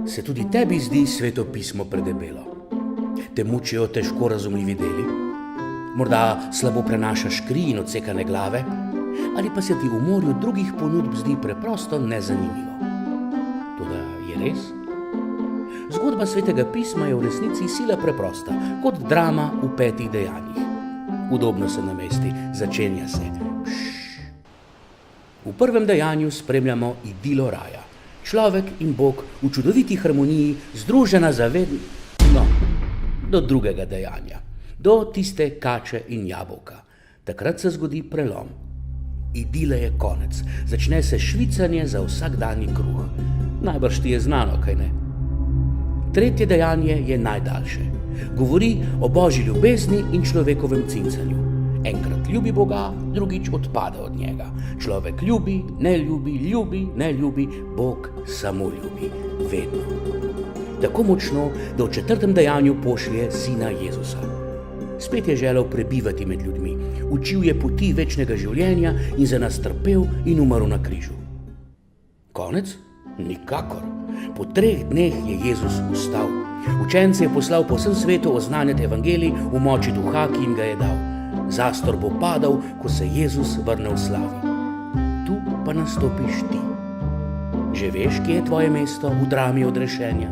Se tudi tebi zdi Sveto pismo predebelo? Te mučijo težko razumljivi deli? Morda slabo prenašaš kri in odsekane glave? Ali pa se ti v morju drugih ponudb zdi preprosto nezanimivo? Toda je res? Zgodba Svetega pisma je v resnici sila preprosta, kot drama v 5 dejanjih. Udobno se namesti, začenja se. V prvem dejanju spremljamo idilo raja. Človek in Bog v čudoviti harmoniji, združena zavedno do drugega dejanja, do tiste kače in jabolka. Takrat se zgodi prelom. Idile je konec, začne se švicanje za vsakdanji kruh. Najbrž ti je znano, kaj ne? Tretje dejanje je najdaljše. Govori o božji ljubezni in človekovem cincanju. Enkrat ljubi Boga, drugič odpade od njega. Človek ljubi, ne ljubi, Bog samo ljubi, vedno. Tako močno, da v 4. dejanju pošlje sina Jezusa. Spet je želel prebivati med ljudmi, učil je poti večnega življenja in za nas trpel in umrl na križu. Konec? Nikakor. Po 3 dneh je Jezus vstal. Učence je poslal po vsem svetu oznanjati evangelij v moči duha, ki jim ga je dal. Zastor bo padal, ko se Jezus vrne v slavi. Tu pa nastopiš ti. Že veš, kje je tvoje mesto v drami odrešenja?